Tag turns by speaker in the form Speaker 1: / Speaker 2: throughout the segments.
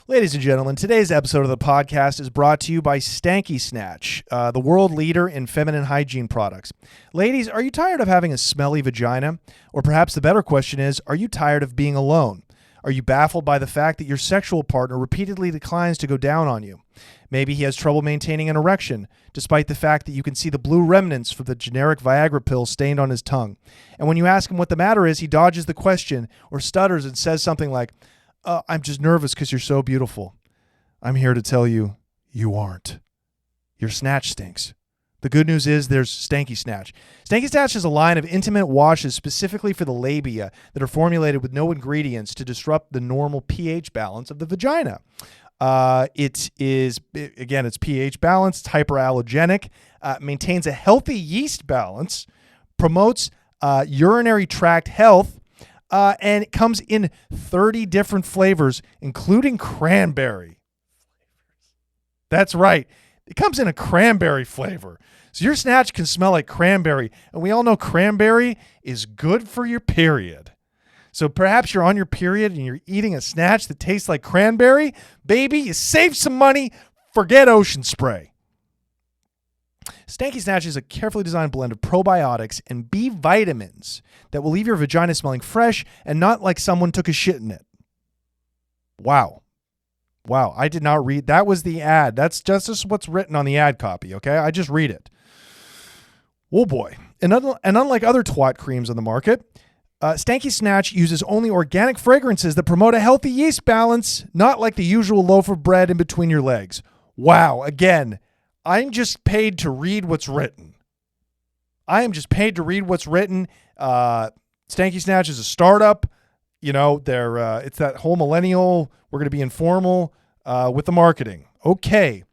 Speaker 1: Ladies and gentlemen, today's episode of the podcast is brought to you by Stanky Snatch, the world leader in feminine hygiene products. Ladies, are you tired of having a smelly vagina? Or perhaps the better question is, are you tired of being alone? Are you baffled by the fact that your sexual partner repeatedly declines to go down on you? Maybe he has trouble maintaining an erection, despite the fact that you can see the blue remnants from the generic Viagra pill stained on his tongue. And when you ask him what the matter is, he dodges the question or stutters and says something like, I'm just nervous because you're so beautiful. I'm here to tell you, you aren't. Your snatch stinks. The good news is there's Stanky Snatch. Stanky Snatch is a line of intimate washes specifically for the labia that are formulated with no ingredients to disrupt the normal pH balance of the vagina. It's pH balanced, it's hyperallergenic, maintains a healthy yeast balance, promotes urinary tract health, and it comes in 30 different flavors, including cranberry. That's right. It comes in a cranberry flavor. So your snatch can smell like cranberry. And we all know cranberry is good for your period. So perhaps you're on your period and you're eating a snatch that tastes like cranberry. Baby, you save some money. Forget ocean spray. Stanky Snatch is a carefully designed blend of probiotics and B vitamins that will leave your vagina smelling fresh and not like someone took a shit in it. Wow, I did not read. That was the ad. That's just what's written on the ad copy, okay? I just read it. Oh boy. And unlike other twat creams on the market, Stanky Snatch uses only organic fragrances that promote a healthy yeast balance, not like the usual loaf of bread in between your legs. Wow, again, I'm just paid to read what's written. Stanky Snatch is a startup. You know, it's that whole millennial, we're going to be informal with the marketing. Okay.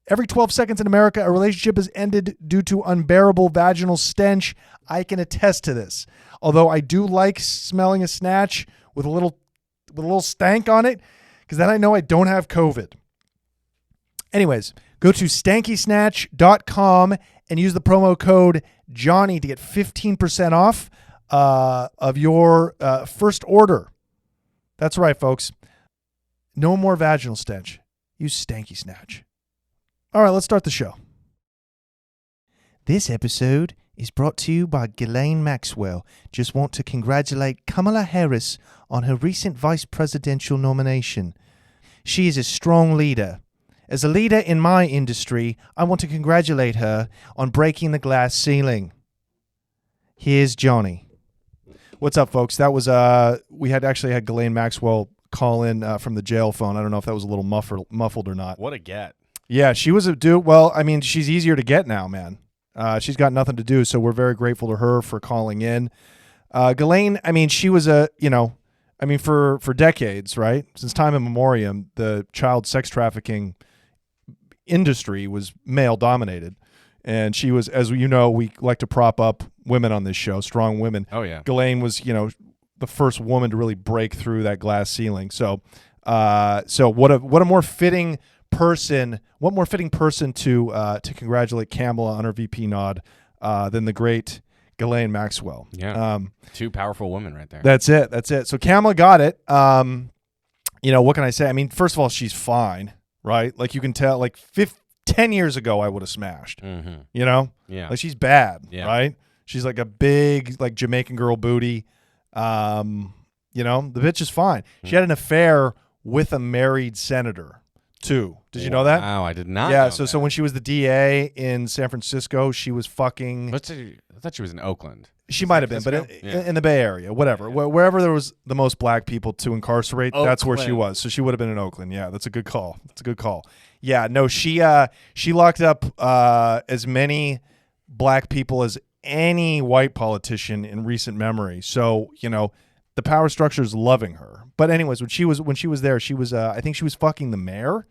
Speaker 1: Every 12 seconds in America, a relationship is ended due to unbearable vaginal stench. I can attest to this. Although I do like smelling a snatch with a little stank on it, because then I know I don't have COVID. Anyways, go to stankysnatch.com and use the promo code Johnny to get 15% off of your first order. That's right, folks. No more vaginal stench. Use Stanky Snatch. All right, let's start the show. This episode is brought to you by Ghislaine Maxwell. Just want to congratulate Kamala Harris on her recent vice presidential nomination. She is a strong leader. As a leader in my industry, I want to congratulate her on breaking the glass ceiling. Here's Johnny. What's up, folks? That was we had Ghislaine Maxwell call in from the jail phone. I don't know if that was a little muffled or not.
Speaker 2: What a get.
Speaker 1: Yeah, she was a dude. Well, I mean, she's easier to get now, man. She's got nothing to do, so we're very grateful to her for calling in. Ghislaine, I mean, she was for decades, right? Since time immemorial, the child sex trafficking industry was male dominated. And she was, as you know, we like to prop up women on this show, strong women.
Speaker 2: Oh, yeah.
Speaker 1: Ghislaine was, the first woman to really break through that glass ceiling. So what a more fitting person, to congratulate Kamala on her VP nod than the great Ghislaine Maxwell.
Speaker 2: Yeah. Two powerful women right there.
Speaker 1: That's it. So Kamala got it. What can I say? I mean, first of all, she's fine, right? Like you can tell, like 10 years ago, I would have smashed,
Speaker 2: Yeah.
Speaker 1: Like she's bad,
Speaker 2: yeah.
Speaker 1: Right? She's like a big, like Jamaican girl booty. The bitch is fine. She had an affair with a married senator too. Did you know that?
Speaker 2: Wow, I did not.
Speaker 1: Yeah.
Speaker 2: know
Speaker 1: So
Speaker 2: that.
Speaker 1: when she was the DA in San Francisco, she was fucking.
Speaker 2: I thought she was in Oakland.
Speaker 1: She might have been, but in the Bay Area, whatever, wherever there was the most black people to incarcerate, that's where she was. So she would have been in Oakland. Yeah, that's a good call. Yeah, no, she locked up as many black people as any white politician in recent memory. So the power structure is loving her. But anyways, when she was there, she was I think she was fucking the mayor.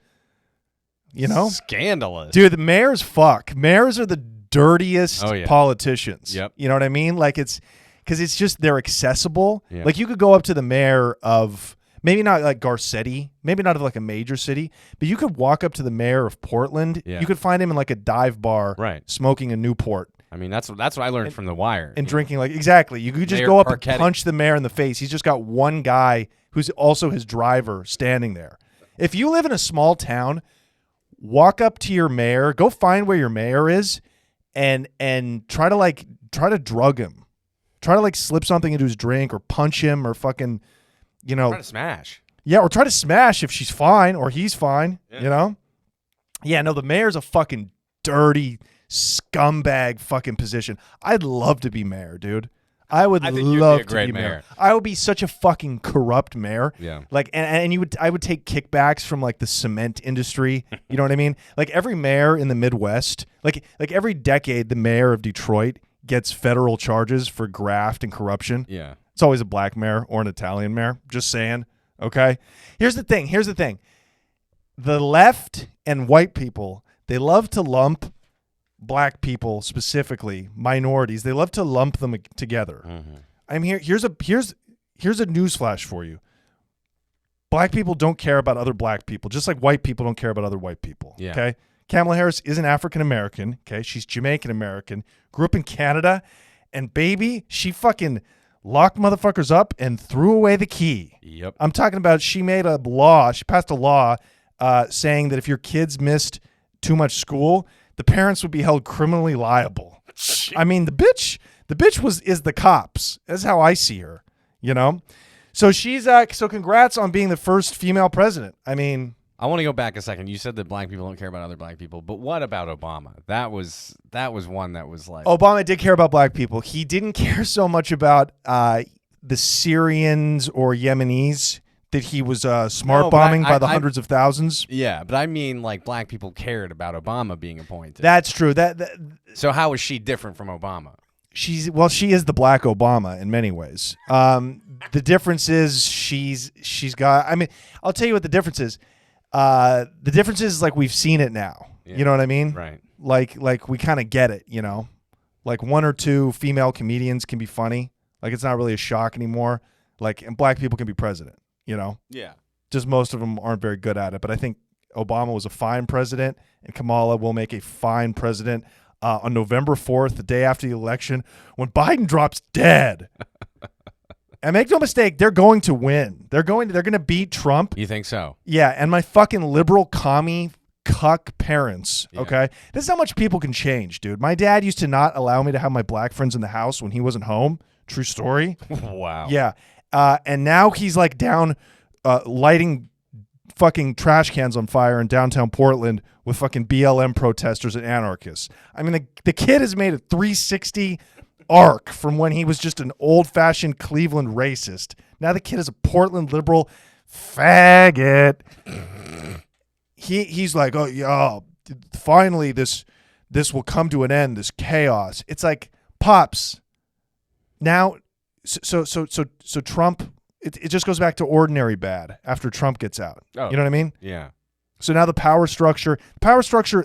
Speaker 2: Scandalous,
Speaker 1: dude. The mayors fuck. Mayors are the dirtiest politicians.
Speaker 2: Yep.
Speaker 1: You know what I mean? Like it's because it's just they're accessible.
Speaker 2: Yeah.
Speaker 1: Like you could go up to the mayor of maybe not like Garcetti, maybe not of like a major city, but you could walk up to the mayor of Portland.
Speaker 2: Yeah.
Speaker 1: You could find him in like a dive bar,
Speaker 2: right,
Speaker 1: smoking a Newport.
Speaker 2: I mean, that's what I learned from The Wire.
Speaker 1: And drinking like exactly. You could just
Speaker 2: Mayor
Speaker 1: go up
Speaker 2: Parketti.
Speaker 1: and punch the mayor in the face. He's just got one guy who's also his driver standing there. If you live in a small town, walk up to your mayor, go find where your mayor is, and try to drug him. Try to like slip something into his drink or punch him or fucking,
Speaker 2: Try to smash.
Speaker 1: Yeah, or try to smash if she's fine or he's fine, Yeah, no, the mayor's a fucking dirty scumbag fucking position. I'd love to be mayor, dude. I would love to be mayor. I would be such a fucking corrupt mayor.
Speaker 2: Yeah.
Speaker 1: Like, and I would take kickbacks from like the cement industry. You know what I mean? Like every mayor in the Midwest, like every decade, the mayor of Detroit gets federal charges for graft and corruption.
Speaker 2: Yeah.
Speaker 1: It's always a black mayor or an Italian mayor. Just saying. Okay. Here's the thing. The left and white people, they love to lump black people, specifically minorities, they love to lump them together. I'm here. Here's a newsflash for you. Black people don't care about other black people, just like white people don't care about other white people.
Speaker 2: Yeah.
Speaker 1: Okay. Kamala Harris isn't African American. Okay. She's Jamaican American, grew up in Canada, and baby, she fucking locked motherfuckers up and threw away the key.
Speaker 2: Yep.
Speaker 1: I'm talking about she passed a law saying that if your kids missed too much school, the parents would be held criminally liable. I mean, the bitch is the cops. That's how I see her, So she's so congrats on being the first female president. I mean,
Speaker 2: I want to go back a second. You said that black people don't care about other black people, but what about Obama? That was one that was like
Speaker 1: Obama did care about black people. He didn't care so much about the Syrians or Yemenis that he was smart bombing by the hundreds of thousands.
Speaker 2: Yeah, but I mean, like, black people cared about Obama being appointed.
Speaker 1: That's true.
Speaker 2: So how is she different from Obama?
Speaker 1: She is the black Obama in many ways. The difference is she's got. I mean, I'll tell you what the difference is. The difference is like we've seen it now. Yeah. You know what I mean?
Speaker 2: Right.
Speaker 1: Like we kind of get it. Like one or two female comedians can be funny. Like it's not really a shock anymore. Like, and black people can be president.
Speaker 2: Yeah.
Speaker 1: Just most of them aren't very good at it. But I think Obama was a fine president, and Kamala will make a fine president on November 4th, the day after the election, when Biden drops dead. And make no mistake, they're going to win. They're going to beat Trump.
Speaker 2: You think so?
Speaker 1: Yeah, and my fucking liberal commie cuck parents, okay? This is how much people can change, dude. My dad used to not allow me to have my black friends in the house when he wasn't home. True story.
Speaker 2: Wow.
Speaker 1: Yeah. And now he's like down lighting fucking trash cans on fire in downtown Portland with fucking BLM protesters and anarchists. I mean, the kid has made a 360 arc from when he was just an old-fashioned Cleveland racist. Now the kid is a Portland liberal faggot. He's like, oh yeah, finally this will come to an end, this chaos. It's like, Pops, now so Trump, it just goes back to ordinary bad after Trump gets out.
Speaker 2: Oh,
Speaker 1: you know what I mean?
Speaker 2: Yeah.
Speaker 1: So now the power structure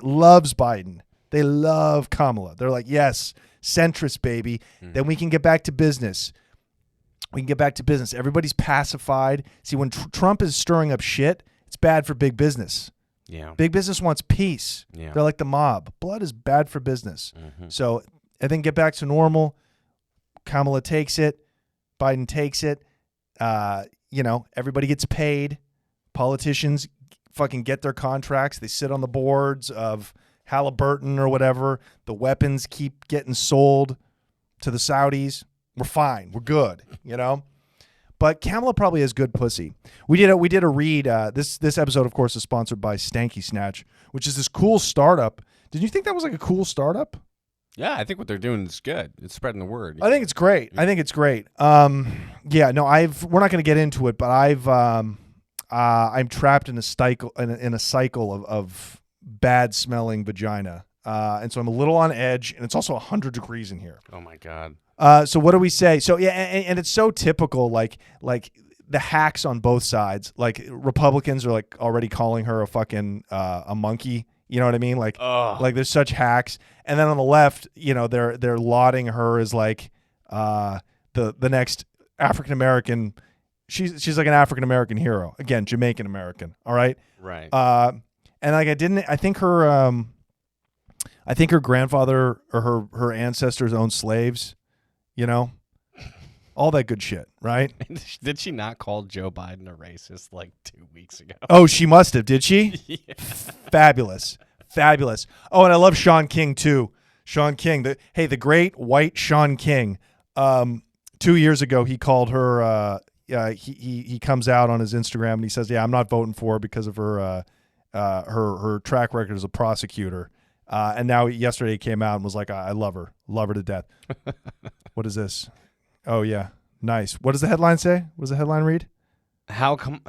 Speaker 1: loves Biden. They love Kamala. They're like, yes, centrist, baby. Mm-hmm. Then we can get back to business. Everybody's pacified. See, when Trump is stirring up shit, it's bad for big business.
Speaker 2: Yeah.
Speaker 1: Big business wants peace.
Speaker 2: Yeah.
Speaker 1: They're like the mob. Blood is bad for business.
Speaker 2: Mm-hmm.
Speaker 1: So I think get back to normal. Kamala takes it. Biden takes it. Everybody gets paid. Politicians fucking get their contracts. They sit on the boards of Halliburton or whatever. The weapons keep getting sold to the Saudis. We're fine. We're good, But Kamala probably has good pussy. We did a read. This episode, of course, is sponsored by Stanky Snatch, which is this cool startup. Did you think that was like a cool startup?
Speaker 2: Yeah, I think what they're doing is good. It's spreading the word.
Speaker 1: I think it's great. We're not going to get into it, but I'm trapped in a cycle of bad smelling vagina, and so I'm a little on edge, and it's also 100 degrees in here.
Speaker 2: Oh my God.
Speaker 1: So what do we say? So yeah, and it's so typical, like the hacks on both sides. Like Republicans are like already calling her a fucking a monkey. You know what I mean? Like there's such hacks. And then on the left, they're lauding her as like the next African American. She's like an African American hero. Again, Jamaican American. All right.
Speaker 2: Right.
Speaker 1: And like I think her grandfather or her ancestors owned slaves. All that good shit, right?
Speaker 2: Did she not call Joe Biden a racist like 2 weeks ago?
Speaker 1: Oh, she must have, did she?
Speaker 2: Yeah.
Speaker 1: Fabulous. Fabulous. Oh, and I love Sean King too. Sean King, the great white Sean King. 2 years ago, he called her. He comes out on his Instagram and he says, "Yeah, I'm not voting for her because of her track record as a prosecutor." And now yesterday he came out and was like, "I love her to death." What is this? Oh yeah, nice. What does the headline say? What does the headline read?
Speaker 2: Kamala?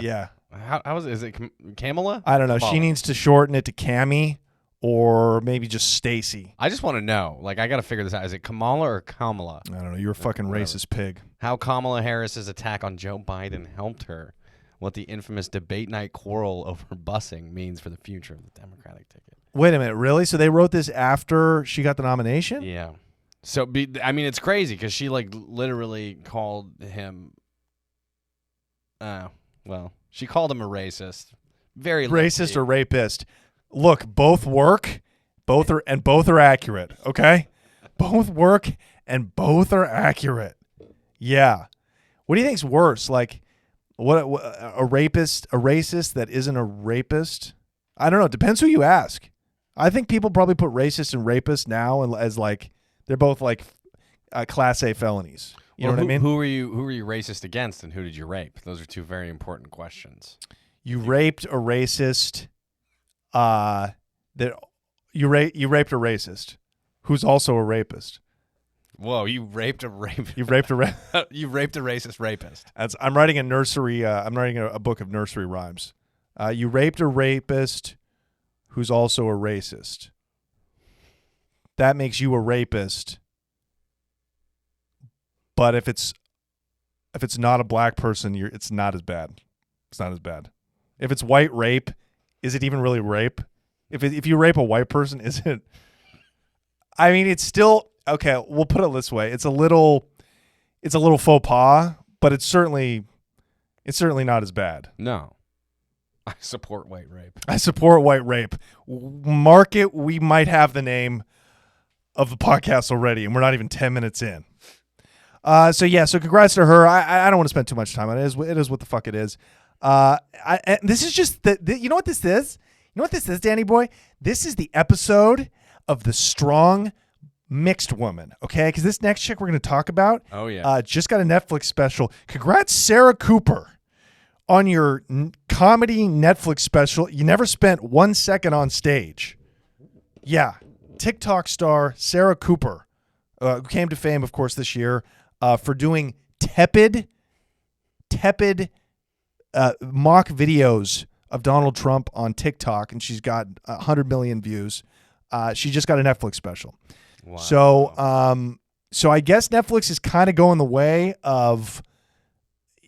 Speaker 1: Yeah.
Speaker 2: How is it Kamala?
Speaker 1: I don't know.
Speaker 2: Kamala.
Speaker 1: She needs to shorten it to Cammy or maybe just Stacy.
Speaker 2: I just want to know. Like, I got to figure this out. Is it Kamala or Kamala?
Speaker 1: I don't know. You're a fucking racist pig.
Speaker 2: How Kamala Harris's attack on Joe Biden helped her. What the infamous debate night quarrel over busing means for the future of the Democratic ticket.
Speaker 1: Wait a minute. Really? So they wrote this after she got the nomination?
Speaker 2: Yeah. So, I mean, it's crazy because she, like, literally called him, she called him a racist. Very
Speaker 1: Racist or rapist. Look, both work. Both are accurate, okay? Both work and both are accurate. Yeah. What do you think's worse? Like, what a racist that isn't a rapist? I don't know. It depends who you ask. I think people probably put racist and rapist now as like they're both like class A felonies. You know what I mean?
Speaker 2: Who were you racist against, and who did you rape? Those are two very important questions.
Speaker 1: You raped a racist. You raped a racist, who's also a rapist.
Speaker 2: Whoa! You raped a rapist.
Speaker 1: You raped a
Speaker 2: You raped a racist rapist.
Speaker 1: I'm writing a nursery. I'm writing a book of nursery rhymes. You raped a rapist, who's also a racist. That makes you a rapist. But if it's not a black person, it's not as bad. It's not as bad. If it's white rape, is it even really rape? If you rape a white person, is it? I mean, it's still okay. We'll put it this way: it's a little faux pas, but it's certainly not as bad.
Speaker 2: No, I support white rape.
Speaker 1: I support white rape. Mark it. We might have the name of the podcast already, and we're not even 10 minutes in. So congrats to her. I don't want to spend too much time on it. It is what the fuck it is. This is just you know what this is? You know what this is, Danny boy? This is the episode of the strong mixed woman, okay? Because this next chick we're going to talk about just got a Netflix special. Congrats, Sarah Cooper, on your comedy Netflix special. You never spent 1 second on stage. Yeah, TikTok star Sarah Cooper, who came to fame, of course, this year for doing tepid mock videos of Donald Trump on TikTok, and she's got 100 million views. She just got a Netflix special. Wow. So I guess Netflix is kind of going the way of.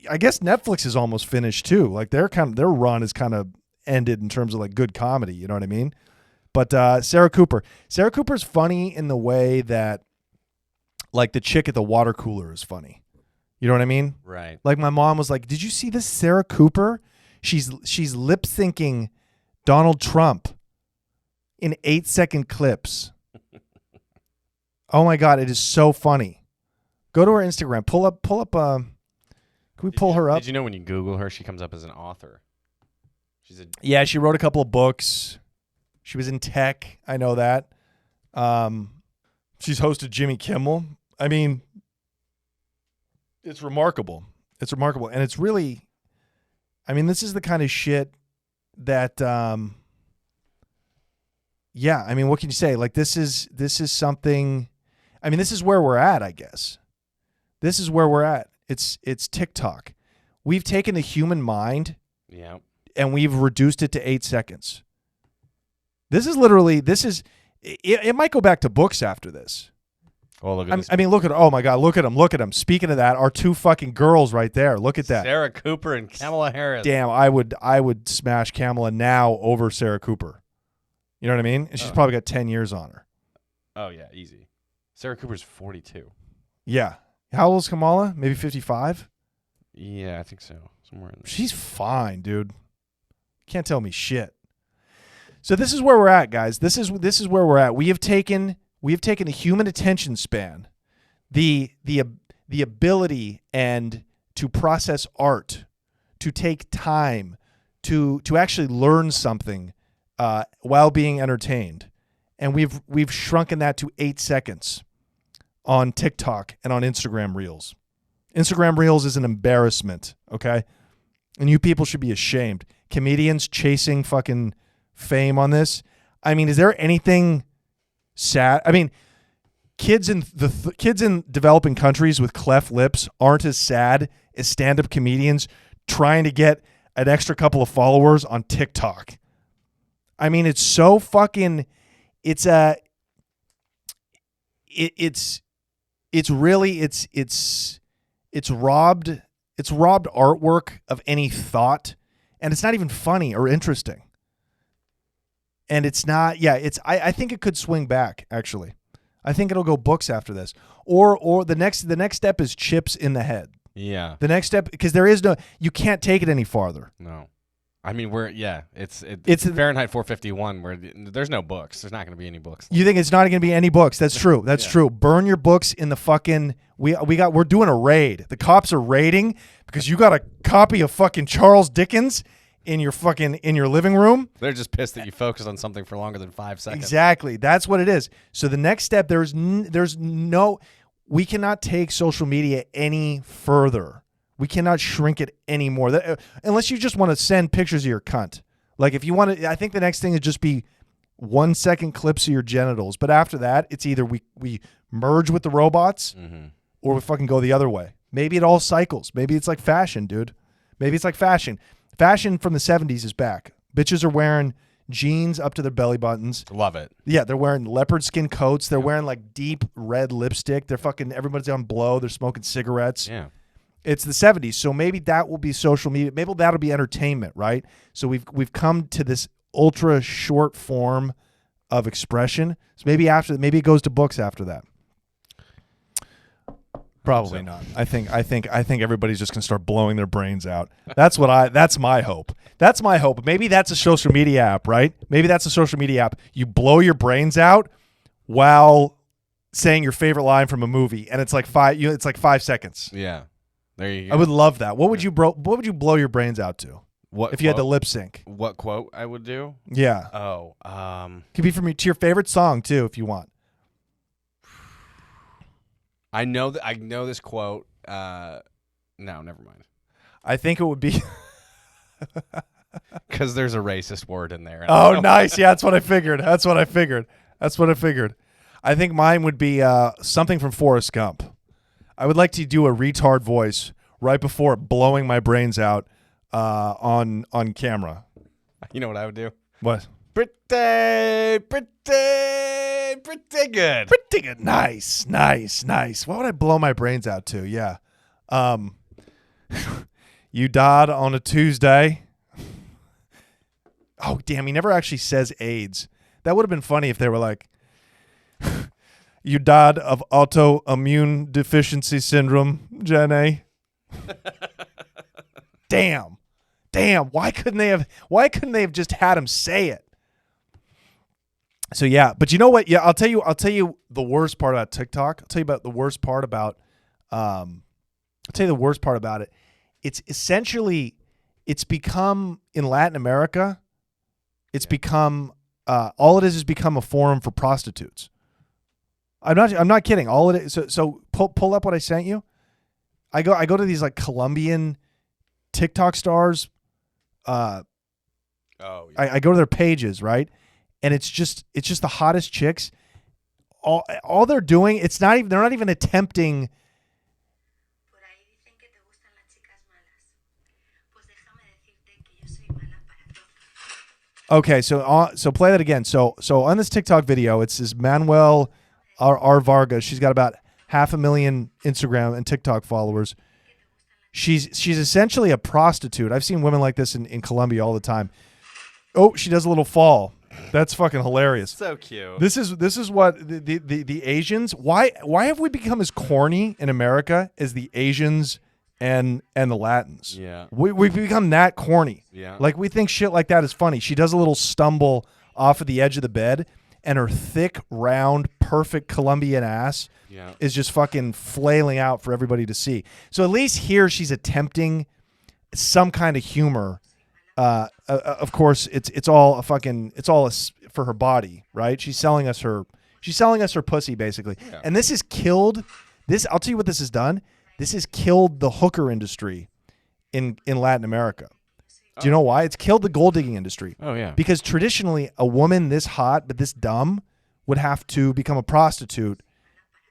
Speaker 1: I guess Netflix is almost finished too. Like their run is kind of ended in terms of like good comedy. You know what I mean? But Sarah Cooper's funny in the way that, like, the chick at the water cooler is funny. You know what I mean?
Speaker 2: Right.
Speaker 1: Like my mom was like, "Did you see this Sarah Cooper? She's lip syncing Donald Trump in 8-second clips." Oh my God, it is so funny. Go to her Instagram. Pull up. Can we pull her up?
Speaker 2: Did you know when you Google her, she comes up as an author?
Speaker 1: Yeah, she wrote a couple of books. She was in tech. I know that. She's hosted Jimmy Kimmel. I mean, it's remarkable. It's remarkable. And it's really, I mean, this is the kind of shit that, yeah, I mean, what can you say? Like, this is something, I mean, this is where we're at, I guess. This is where we're at. It's TikTok. We've taken the human mind and we've reduced it to 8 seconds. It might go back to books after this.
Speaker 2: Oh, look at this.
Speaker 1: I mean, oh my God, look at them. Speaking of that, our two fucking girls right there. Look at that.
Speaker 2: Sarah Cooper and Kamala Harris.
Speaker 1: Damn, I would smash Kamala now over Sarah Cooper. You know what I mean? And she's probably got 10 years on her.
Speaker 2: Oh yeah, easy. Sarah Cooper's 42.
Speaker 1: Yeah. How old is Kamala? Maybe 55?
Speaker 2: Yeah, I think so. Somewhere in there.
Speaker 1: She's fine, dude. Can't tell me shit. So this is where we're at, guys. This is where we're at. We have taken a human attention span the ability and to process art, to take time, to actually learn something while being entertained. And we've shrunken that to 8 seconds on TikTok and on Instagram Reels. Instagram Reels is an embarrassment, okay? And you people should be ashamed. Comedians chasing fucking fame on this. I mean, is there anything sad? I mean, kids in developing countries with cleft lips aren't as sad as stand-up comedians trying to get an extra couple of followers on TikTok. I mean, it's so fucking it's robbed artwork of any thought, and it's not even funny or interesting. And it's not, I think it could swing back, actually. I think it'll go books after this. Or the next step is chips in the head.
Speaker 2: Yeah.
Speaker 1: The next step, because you can't take it any farther.
Speaker 2: No. I mean, it's Fahrenheit 451 where there's no books. There's not going to be any books.
Speaker 1: You think it's not going to be any books? That's true. That's true. Burn your books in the fucking. We're doing a raid. The cops are raiding because you got a copy of fucking Charles Dickens in your living room.
Speaker 2: They're just pissed that you focused on something for longer than 5 seconds.
Speaker 1: Exactly. That's what it is. So the next step, we cannot take social media any further. We cannot shrink it anymore. Unless you just want to send pictures of your cunt. Like if you want to, I think the next thing is just be 1 second clips of your genitals. But after that, it's either we merge with the robots or we fucking go the other way. Maybe it all cycles. Maybe it's like fashion, dude. Maybe it's like fashion. Fashion from the 70s is back. Bitches are wearing jeans up to their belly buttons.
Speaker 2: Love it.
Speaker 1: Yeah, they're wearing leopard skin coats. They're wearing like deep red lipstick. They're fucking, everybody's on blow. They're smoking cigarettes.
Speaker 2: Yeah.
Speaker 1: It's the 70s, so maybe that will be social media. Maybe that'll be entertainment, right? So we've come to this ultra short form of expression. So maybe it goes to books after that. Probably not. I think everybody's just gonna start blowing their brains out. That's my hope. That's my hope. Maybe that's a social media app, right? Maybe that's a social media app. You blow your brains out while saying your favorite line from a movie, and it's like 5 seconds.
Speaker 2: Yeah. There you go.
Speaker 1: I would love that. What would you blow your brains out to?
Speaker 2: What
Speaker 1: if you had to lip sync?
Speaker 2: What quote I would do?
Speaker 1: Yeah.
Speaker 2: Oh,
Speaker 1: could be to your favorite song too, if you want.
Speaker 2: I know this quote. No, never mind.
Speaker 1: I think it would be
Speaker 2: because there's a racist word in there.
Speaker 1: Oh, nice. Yeah, that's what I figured. I think mine would be something from Forrest Gump. I would like to do a retard voice right before blowing my brains out on camera.
Speaker 2: You know what I would do?
Speaker 1: What?
Speaker 2: Pretty good.
Speaker 1: Pretty good. Nice. What would I blow my brains out to? Yeah. You died on a Tuesday. Oh, damn. He never actually says AIDS. That would have been funny if they were like, you died of autoimmune deficiency syndrome, Jenny. Damn. Why couldn't they have just had him say it? So yeah, but you know what? Yeah, I'll tell you the worst part about TikTok. I'll tell you the worst part about it. It's essentially, it's become in Latin America, become all it is become a forum for prostitutes. I'm not kidding. All it is. So pull up what I sent you. I go to these like Colombian TikTok stars. I go to their pages, right? And it's just the hottest chicks. All they're doing, they're not even attempting. Okay, so play that again. So on this TikTok video, it's this Manuel R. Vargas. She's got about 500,000 Instagram and TikTok followers. She's essentially a prostitute. I've seen women like this in Colombia all the time. Oh, she does a little fall. That's fucking hilarious.
Speaker 2: So cute.
Speaker 1: This is what the Asians. Why have we become as corny in America as the Asians and the Latins?
Speaker 2: Yeah.
Speaker 1: We've become that corny.
Speaker 2: Yeah.
Speaker 1: Like we think shit like that is funny. She does a little stumble off of the edge of the bed, and her thick, round, perfect Colombian ass is just fucking flailing out for everybody to see. So at least here she's attempting some kind of humor. Of course, it's all for her body, right? She's selling us her pussy basically. Yeah. And this has killed this. I'll tell you what this has done. This has killed the hooker industry in Latin America. Do you know why? It's killed the gold digging industry.
Speaker 2: Oh yeah.
Speaker 1: Because traditionally, a woman this hot but this dumb would have to become a prostitute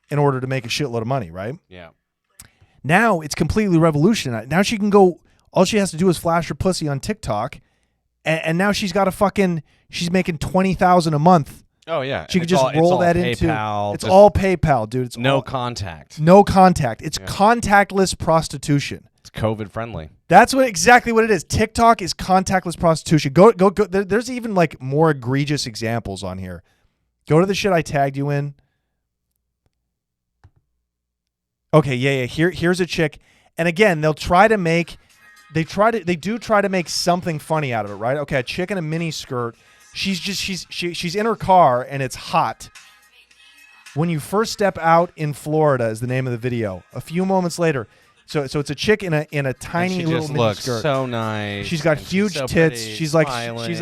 Speaker 1: in order to make a shitload of money, right?
Speaker 2: Yeah.
Speaker 1: Now it's completely revolutionized. Now she can go. All she has to do is flash her pussy on TikTok, and now she's making $20,000 a month.
Speaker 2: Oh yeah.
Speaker 1: She could just roll that into.
Speaker 2: PayPal,
Speaker 1: it's all PayPal, dude. It's
Speaker 2: no contact.
Speaker 1: No contact. It's contactless prostitution.
Speaker 2: It's COVID friendly.
Speaker 1: That's exactly what it is. TikTok is contactless prostitution. Go. There's even like more egregious examples on here. Go to the shit I tagged you in. Okay, yeah. Here's a chick, and again, they do try to make something funny out of it, right? Okay, a chick in a mini skirt. She's in her car and it's hot. When you first step out in Florida is the name of the video. A few moments later, so it's a chick in a tiny little mini skirt.
Speaker 2: So nice.
Speaker 1: She's got huge tits.
Speaker 2: Pretty,
Speaker 1: she's
Speaker 2: smiling.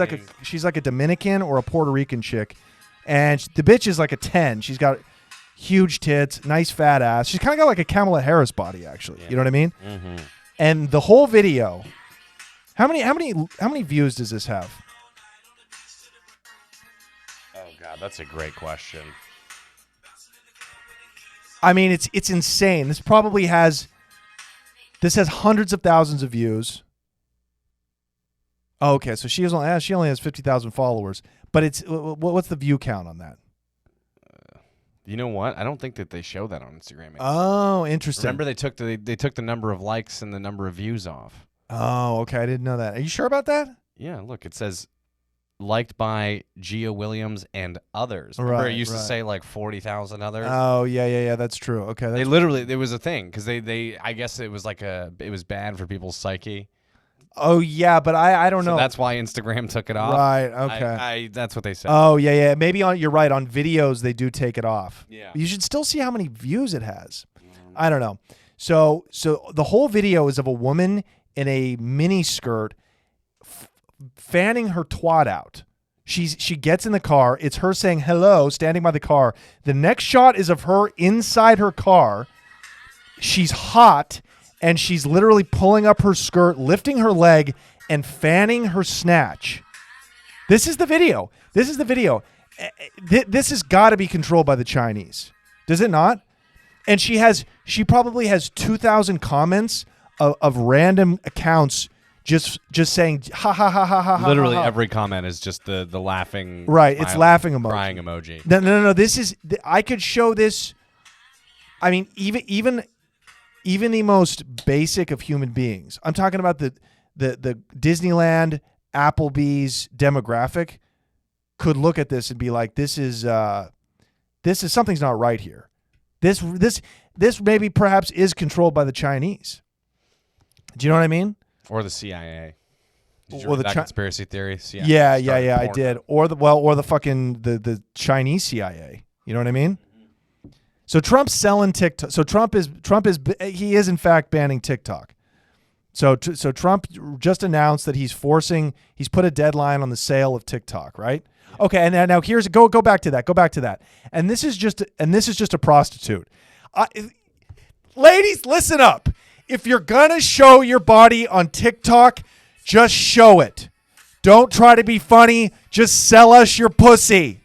Speaker 1: like a Dominican or a Puerto Rican chick, and the bitch is like a 10. She's got huge tits, nice fat ass. She's kind of got like a Kamala Harris body, actually. Yeah. You know what I mean?
Speaker 2: Mm-hmm.
Speaker 1: And the whole video, how many views does this have?
Speaker 2: Oh God, that's a great question.
Speaker 1: I mean, it's insane. This has hundreds of thousands of views. Oh, okay, so she only has 50,000 followers, but what's the view count on that?
Speaker 2: You know what? I don't think that they show that on Instagram anymore.
Speaker 1: Oh, interesting.
Speaker 2: Remember they took the number of likes and the number of views off.
Speaker 1: Oh, okay. I didn't know that. Are you sure about that?
Speaker 2: Yeah, look, it says liked by Gia Williams and others. Remember it used to say like 40,000 others?
Speaker 1: Oh, yeah. That's true. Okay.
Speaker 2: They literally, there was a thing because they I guess it was it was bad for people's psyche.
Speaker 1: Oh, yeah, but I don't know.
Speaker 2: That's why Instagram took it off.
Speaker 1: Right, okay.
Speaker 2: That's what they said.
Speaker 1: Oh, yeah. Maybe you're right. On videos, they do take it off.
Speaker 2: Yeah.
Speaker 1: You should still see how many views it has. I don't know. So the whole video is of a woman in a mini skirt fanning her twat out. She gets in the car. It's her saying hello, standing by the car. The next shot is of her inside her car. She's hot. And she's literally pulling up her skirt, lifting her leg, and fanning her snatch. This is the video. This has got to be controlled by the Chinese. Does it not? And she probably has 2,000 comments of random accounts just saying ha ha ha ha ha.
Speaker 2: Literally
Speaker 1: ha, ha.
Speaker 2: every comment is just the laughing.
Speaker 1: Right, it's laughing emoji.
Speaker 2: Crying emoji.
Speaker 1: No. I could show this. I mean, even the most basic of human beings. I'm talking about the Disneyland, Applebee's demographic could look at this and be like, this is something's not right here. This maybe perhaps is controlled by the Chinese. Do you know what I mean?
Speaker 2: Or the CIA. Did you
Speaker 1: or
Speaker 2: read
Speaker 1: the
Speaker 2: that conspiracy theory? CIA
Speaker 1: yeah, I did. Or the fucking the Chinese CIA. You know what I mean? So Trump's selling TikTok. So Trump is in fact banning TikTok. So Trump just announced that he's put a deadline on the sale of TikTok, right? Yeah. Okay, and now here's go back to that. And this is just a prostitute. Ladies, listen up. If you're gonna show your body on TikTok, just show it. Don't try to be funny. Just sell us your pussy.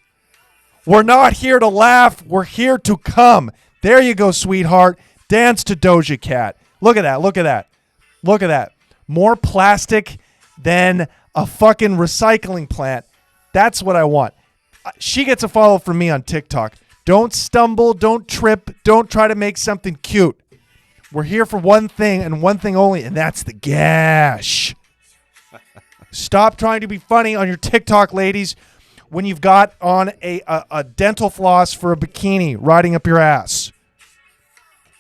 Speaker 1: We're not here to laugh. We're here to come. There you go, sweetheart. Dance to Doja Cat. Look at that. More plastic than a fucking recycling plant. That's what I want. She gets a follow from me on TikTok. Don't stumble. Don't trip. Don't try to make something cute. We're here for one thing and one thing only, and that's the gash. Stop trying to be funny on your TikTok, ladies. When you've got on a dental floss for a bikini riding up your ass.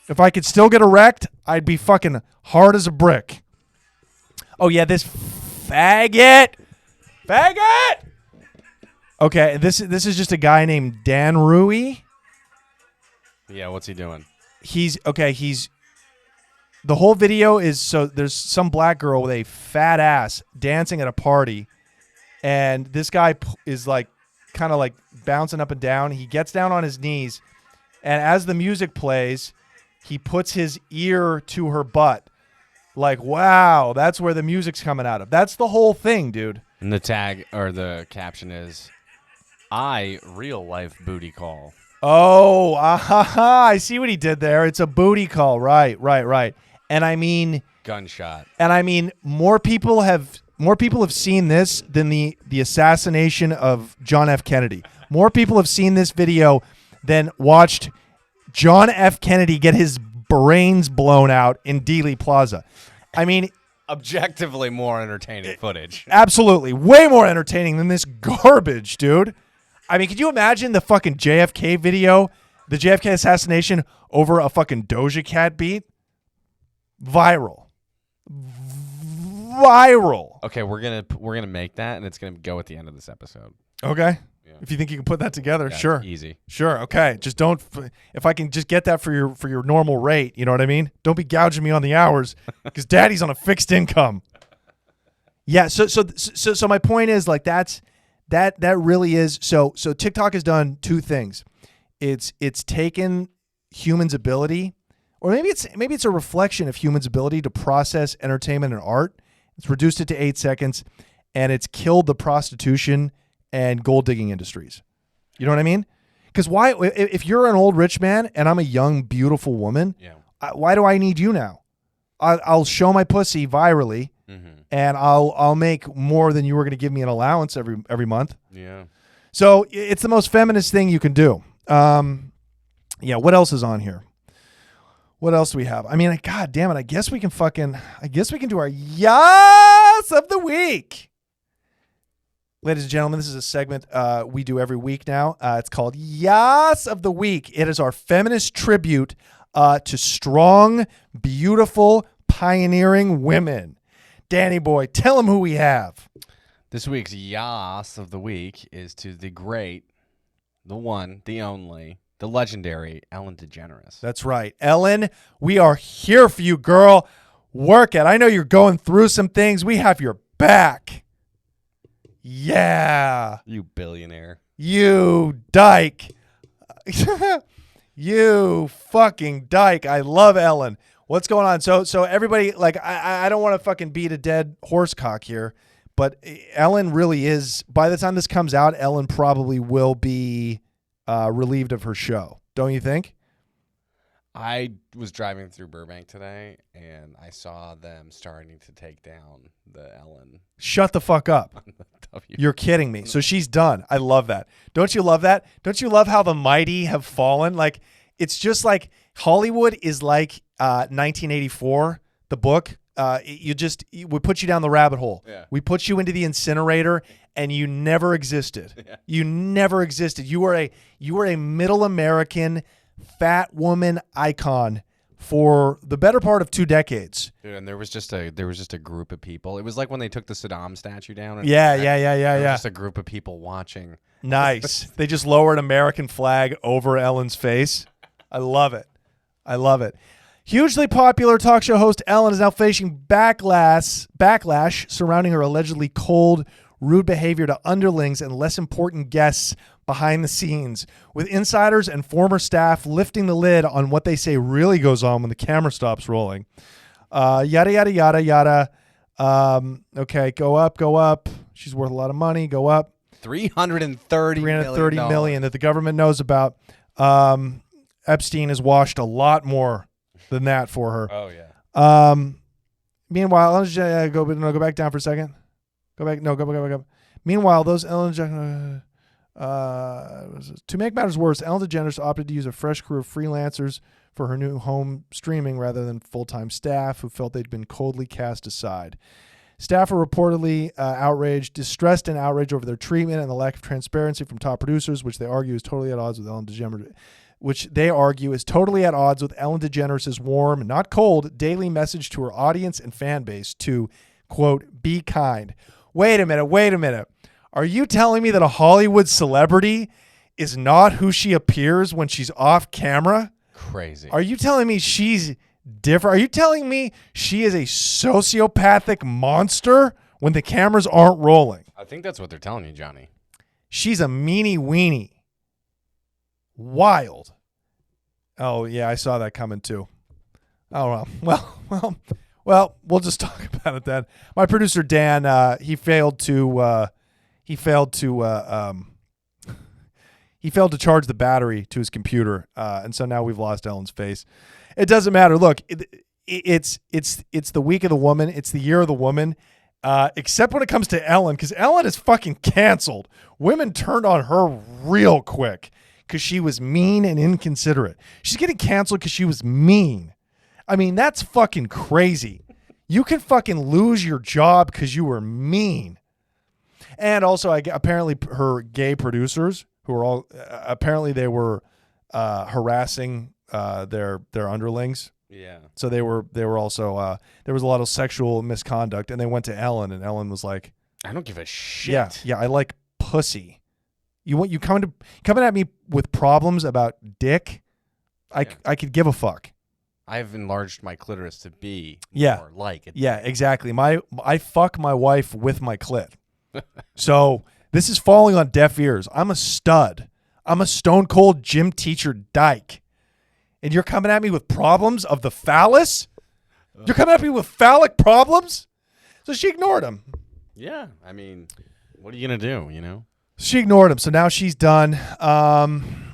Speaker 1: If I could still get erect, I'd be fucking hard as a brick. Oh, yeah, this faggot. Okay, this is just a guy named Dan Rui.
Speaker 2: Yeah, what's he doing?
Speaker 1: He's the whole video is, so there's some black girl with a fat ass dancing at a party, and this guy is like kind of like bouncing up and down. He gets down on his knees, and as the music plays, he puts his ear to her butt. Like, wow, that's where the music's coming out of. That's the whole thing, dude.
Speaker 2: And the tag or the caption is, "I real life booty call."
Speaker 1: Oh, I see what he did there. It's a booty call. Right. And I mean,
Speaker 2: Gunshot.
Speaker 1: and I mean, more people have seen this than the assassination of John F. Kennedy. More people have seen this video than watched John F. Kennedy get his brains blown out in Dealey Plaza. I mean,
Speaker 2: Objectively more entertaining footage.
Speaker 1: absolutely. Way more entertaining than this garbage, dude. I mean, could you imagine the fucking JFK video, the JFK assassination over a fucking Doja Cat beat? Viral.
Speaker 2: Okay, we're gonna make that, and it's gonna go at the end of this episode.
Speaker 1: Okay.
Speaker 2: Yeah.
Speaker 1: If you think you can put that together,
Speaker 2: Yeah,
Speaker 1: sure.
Speaker 2: easy.
Speaker 1: Sure. Okay. Just don't. If I can just get that for your normal rate, you know what I mean? Don't be gouging me on the hours because Daddy's on a fixed income. Yeah. So my point is like that really is so TikTok has done two things. It's taken humans' ability, or maybe it's a reflection of humans' ability to process entertainment and art. It's reduced it to 8 seconds, and it's killed the prostitution and gold digging industries. You know what I mean? Because why? If you're an old rich man and I'm a young beautiful woman,
Speaker 2: Yeah.
Speaker 1: why do I need you now? I'll show my pussy virally, and I'll make more than you were going to give me an allowance every month.
Speaker 2: Yeah.
Speaker 1: So it's the most feminist thing you can do. Yeah. What else is on here? What else do we have? I mean, God damn it! I guess we can do our Yas of the week. Ladies and gentlemen, this is a segment we do every week now. It's called Yas of the Week. It is our feminist tribute to strong, beautiful, pioneering women. Danny boy, tell them who we have.
Speaker 2: This week's Yas of the week is to the great, the one, the only, the legendary Ellen DeGeneres.
Speaker 1: That's right. Ellen, we are here for you, girl. Work it. I know you're going through some things. We have your back. Yeah.
Speaker 2: You billionaire.
Speaker 1: You dyke. You fucking dyke. I love Ellen. What's going on? So everybody, like, I don't want to fucking beat a dead horse cock here, but Ellen really is, by the time this comes out, Ellen probably will be relieved of her show. Don't you think?
Speaker 2: I was driving through Burbank today, and I saw them starting to take down the Ellen.
Speaker 1: Shut the fuck up. You're kidding me. So she's done. I love that. Don't you love that? Don't you love how the mighty have fallen? Like, it's just like Hollywood is like 1984, the book. We put you down the rabbit hole.
Speaker 2: Yeah.
Speaker 1: We put you into the incinerator, and you never existed.
Speaker 2: Yeah.
Speaker 1: You never existed. You were a middle American fat woman icon for the better part of 2 decades.
Speaker 2: Dude, and there was just a group of people. It was like when they took the Saddam statue down. And
Speaker 1: Yeah.
Speaker 2: There was just a group of people watching.
Speaker 1: Nice. They just lower an American flag over Ellen's face. I love it. Hugely popular talk show host Ellen is now facing backlash surrounding her allegedly cold, rude behavior to underlings and less important guests behind the scenes, with insiders and former staff lifting the lid on what they say really goes on when the camera stops rolling. Yada, yada, yada, yada. Okay, go up. She's worth a lot of money. Go up.
Speaker 2: $330
Speaker 1: million that the government knows about. Epstein has washed a lot more than that for her.
Speaker 2: Oh, yeah.
Speaker 1: Meanwhile, let's go back down for a second. Go back up. Meanwhile, those Ellen to make matters worse, Ellen DeGeneres opted to use a fresh crew of freelancers for her new home streaming rather than full-time staff who felt they'd been coldly cast aside. Staff are reportedly distressed and outraged over their treatment and the lack of transparency from top producers, which they argue is totally at odds with Ellen DeGeneres. Warm, not cold, daily message to her audience and fan base to, quote, be kind. Wait a minute. Are you telling me that a Hollywood celebrity is not who she appears when she's off camera?
Speaker 2: Crazy.
Speaker 1: Are you telling me she's different? Are you telling me she is a sociopathic monster when the cameras aren't rolling?
Speaker 2: I think that's what they're telling you, Johnny.
Speaker 1: She's a meanie weenie. Wild. Oh, yeah, I saw that coming too. Oh, well, we'll just talk about it then. My producer, Dan, he failed to charge the battery to his computer, and so now we've lost Ellen's face. It doesn't matter. Look, it's the week of the woman. It's the year of the woman, except when it comes to Ellen, because Ellen is fucking canceled. Women turned on her real quick because she was mean and inconsiderate. She's getting canceled because she was mean. I mean, that's fucking crazy. You can fucking lose your job because you were mean. And also, apparently, her gay producers, who are all apparently they were harassing their underlings.
Speaker 2: Yeah.
Speaker 1: So they were also there was a lot of sexual misconduct, and they went to Ellen, and Ellen was like,
Speaker 2: I don't give a shit.
Speaker 1: Yeah, I like pussy. You coming at me with problems about dick? I could give a fuck.
Speaker 2: I've enlarged my clitoris to be
Speaker 1: Yeah.
Speaker 2: more like it.
Speaker 1: Yeah, exactly. I fuck my wife with my clit. So this is falling on deaf ears. I'm a stud. I'm a stone cold gym teacher dyke. And you're coming at me with problems of the phallus? You're coming at me with phallic problems? So she ignored him.
Speaker 2: Yeah. I mean, what are you going to do, you know?
Speaker 1: She ignored him. So now she's done. A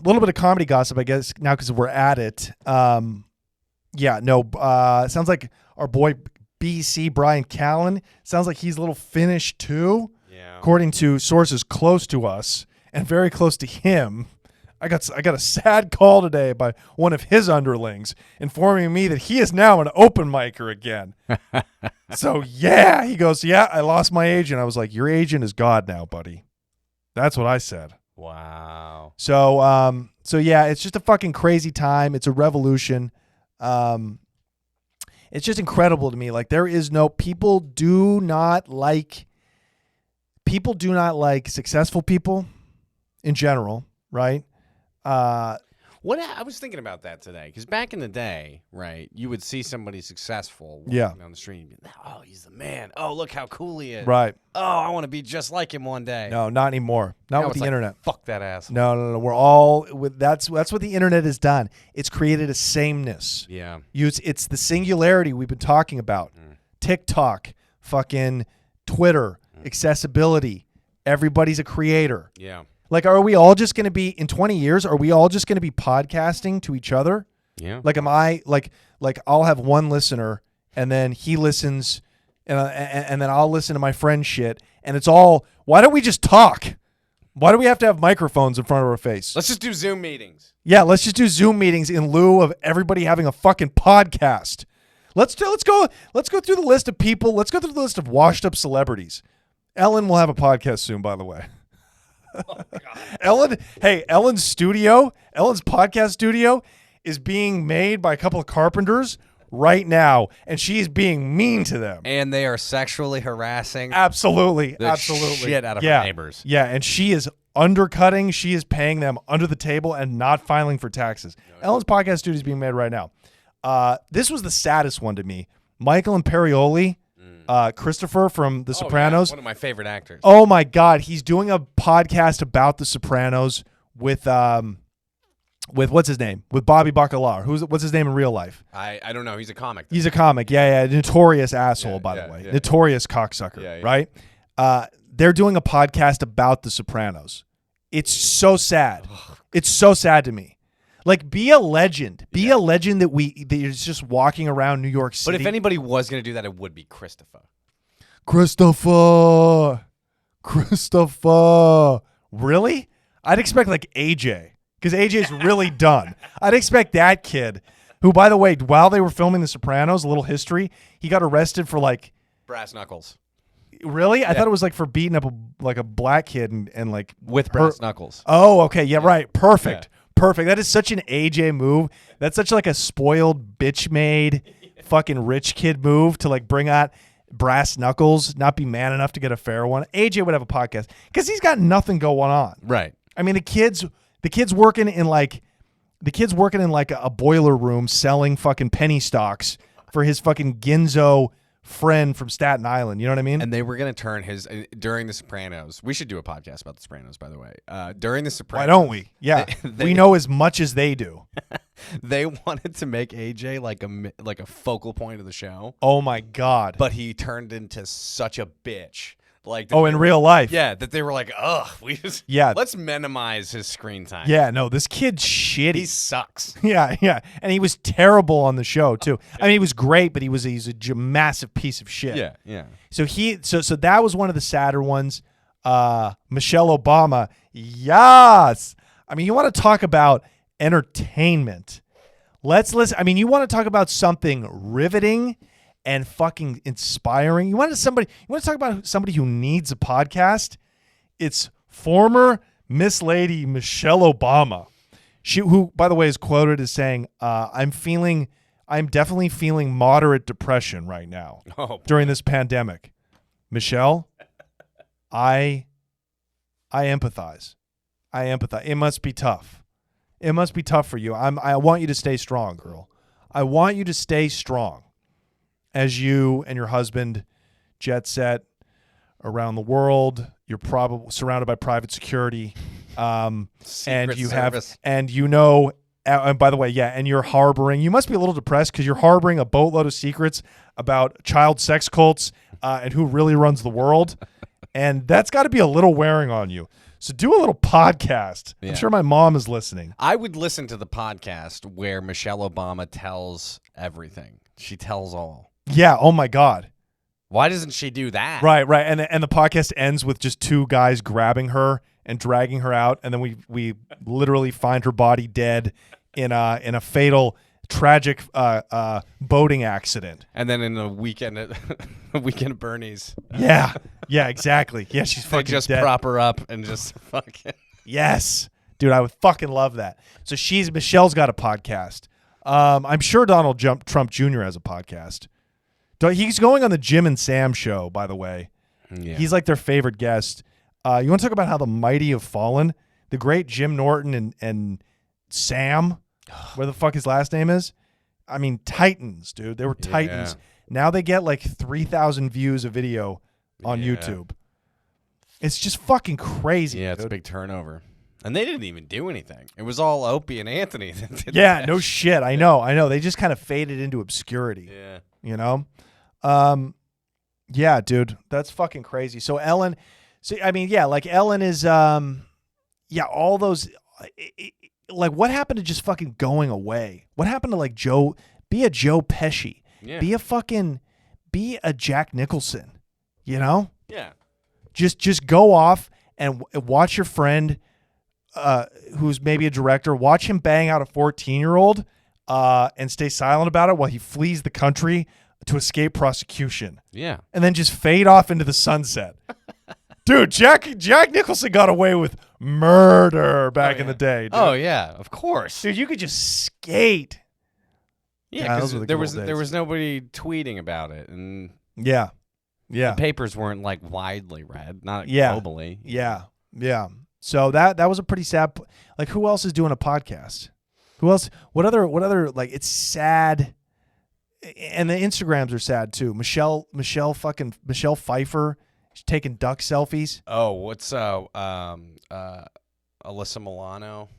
Speaker 1: little bit of comedy gossip, I guess, now because we're at it. Sounds like our boy BC, Brian Callen, sounds like he's a little finished too.
Speaker 2: Yeah.
Speaker 1: According to sources close to us and very close to him. I got a sad call today by one of his underlings informing me that he is now an open micer again. So yeah, he goes, yeah, I lost my agent. I was like, your agent is God now, buddy. That's what I said.
Speaker 2: Wow.
Speaker 1: So yeah, it's just a fucking crazy time. It's a revolution. It's just incredible to me. Like people do not like successful people in general, right?
Speaker 2: What I was thinking about that today, because back in the day, right, you would see somebody successful walking down the street and be like, oh, he's the man. Oh, look how cool he is.
Speaker 1: Right.
Speaker 2: Oh, I want to be just like him one day.
Speaker 1: No, not anymore. Not
Speaker 2: Now
Speaker 1: with
Speaker 2: it's
Speaker 1: the
Speaker 2: like,
Speaker 1: internet.
Speaker 2: Fuck that ass.
Speaker 1: No. We're all with that's what the internet has done. It's created a sameness.
Speaker 2: Yeah.
Speaker 1: It's the singularity we've been talking about. TikTok, fucking Twitter, accessibility. Everybody's a creator.
Speaker 2: Yeah.
Speaker 1: Like, are we all just going to be in 20 years? Are we all just going to be podcasting to each other?
Speaker 2: Yeah.
Speaker 1: Like, am I like I'll have one listener, and then he listens, and then I'll listen to my friend's shit, and it's all. Why don't we just talk? Why do we have to have microphones in front of our face?
Speaker 2: Let's just do Zoom meetings.
Speaker 1: Yeah, let's just do Zoom meetings in lieu of everybody having a fucking podcast. Let's go through the list of people. Let's go through the list of washed up celebrities. Ellen will have a podcast soon, by the way.
Speaker 2: Oh, God.
Speaker 1: Ellen's podcast studio is being made by a couple of carpenters right now, and she's being mean to them.
Speaker 2: And they are sexually harassing
Speaker 1: Absolutely.
Speaker 2: the shit out of her neighbors.
Speaker 1: Yeah, and she is undercutting. She is paying them under the table and not filing for taxes. Ellen's podcast studio is being made right now. This was the saddest one to me. Michael Imperioli, Christopher from The Sopranos.
Speaker 2: Yeah, one of my favorite actors.
Speaker 1: Oh my God, he's doing a podcast about The Sopranos with what's his name? With Bobby Bacala. What's his name in real life?
Speaker 2: I don't know. He's a comic.
Speaker 1: He's a comic. Yeah. Notorious asshole, by the way.
Speaker 2: Yeah.
Speaker 1: Notorious cocksucker, right? They're doing a podcast about The Sopranos. It's so sad. It's so sad to me. Like, be a legend. Be a legend that you're just walking around New York City.
Speaker 2: But if anybody was going to do that, it would be Christopher.
Speaker 1: Christopher. Really? I'd expect like AJ, because AJ's really done. I'd expect that kid, who, by the way, while they were filming The Sopranos, a little history, he got arrested for like
Speaker 2: brass knuckles.
Speaker 1: Really? I thought it was like for beating up a black kid and like
Speaker 2: with brass knuckles.
Speaker 1: Oh, okay. Yeah, right. Perfect. Yeah. Perfect. That is such an AJ move. That's such like a spoiled bitch made fucking rich kid move to like bring out brass knuckles, not be man enough to get a fair one, AJ would have a podcast because he's got nothing going on.
Speaker 2: Right.
Speaker 1: I mean, the kid's working in like a boiler room selling fucking penny stocks for his fucking Ginzo friend from Staten Island. You know what I mean?
Speaker 2: And they were going to turn his during The Sopranos. We should do a podcast about The Sopranos, by the way. During The Sopranos.
Speaker 1: Why don't we? Yeah. We know as much as they do.
Speaker 2: They wanted to make AJ like a focal point of the show.
Speaker 1: Oh my God.
Speaker 2: But he turned into such a bitch. Like
Speaker 1: in real life.
Speaker 2: Yeah, that they were like, ugh, let's minimize his screen time.
Speaker 1: Yeah, no, this kid's shitty.
Speaker 2: He sucks.
Speaker 1: Yeah. And he was terrible on the show too. I mean, he was great, but he's a massive piece of shit.
Speaker 2: Yeah.
Speaker 1: So so that was one of the sadder ones. Michelle Obama. Yes. I mean, you want to talk about entertainment. Let's listen. I mean, you want to talk about something riveting and fucking inspiring. You want to talk about somebody who needs a podcast? It's former Miss Lady Michelle Obama. Who, by the way, is quoted as saying, I'm definitely feeling moderate depression right now during this pandemic. Michelle, I empathize. It must be tough. It must be tough for you. I want you to stay strong, girl. I want you to stay strong as you and your husband jet set around the world. You're probably surrounded by private security. And by the way, yeah, and you're harboring. You must be a little depressed because you're harboring a boatload of secrets about child sex cults and who really runs the world. And that's got to be a little wearing on you. So do a little podcast. Yeah. I'm sure my mom is listening.
Speaker 2: I would listen to the podcast where Michelle Obama tells everything. She tells all.
Speaker 1: Yeah. Oh my God.
Speaker 2: Why doesn't she do that?
Speaker 1: Right. And the podcast ends with just two guys grabbing her and dragging her out, and then we literally find her body dead in a fatal, tragic boating accident.
Speaker 2: And then in a weekend at Bernie's.
Speaker 1: Yeah. Yeah. Exactly. Yeah. She's fucking
Speaker 2: just
Speaker 1: dead.
Speaker 2: Prop her up and just fucking.
Speaker 1: Yes, dude. I would fucking love that. So Michelle's got a podcast. I'm sure Donald Trump Jr. has a podcast. He's going on the Jim and Sam show, by the way. Yeah. He's like their favorite guest. You want to talk about how the mighty have fallen? The great Jim Norton and Sam, where the fuck his last name is? I mean, titans, dude. They were titans. Yeah. Now they get like 3,000 views a video on YouTube. It's just fucking crazy.
Speaker 2: Yeah, it's a big turnover. And they didn't even do anything. It was all Opie and Anthony that did
Speaker 1: that. No shit. I know. They just kind of faded into obscurity.
Speaker 2: Yeah.
Speaker 1: You know? Yeah, dude. That's fucking crazy. So Ellen, like Ellen is, all those, like what happened to just fucking going away? What happened to like be a Joe Pesci? Yeah. Be a Jack Nicholson, you know?
Speaker 2: Yeah.
Speaker 1: Just go off and watch your friend, who's maybe a director, watch him bang out a 14-year-old, and stay silent about it while he flees the country to escape prosecution.
Speaker 2: Yeah.
Speaker 1: And then just fade off into the sunset. Dude, Jack Nicholson got away with murder back in the day. Dude.
Speaker 2: Oh yeah, of course.
Speaker 1: Dude, you could just skate.
Speaker 2: Yeah, because there was nobody tweeting about it, and
Speaker 1: yeah,
Speaker 2: the papers weren't like widely read, not globally.
Speaker 1: Yeah. So that was a pretty sad. Like, who else is doing a podcast? Who else? What other? Like, it's sad. And the Instagrams are sad too. Michelle Pfeiffer, she's taking duck selfies.
Speaker 2: Oh, what's Alyssa
Speaker 1: Milano?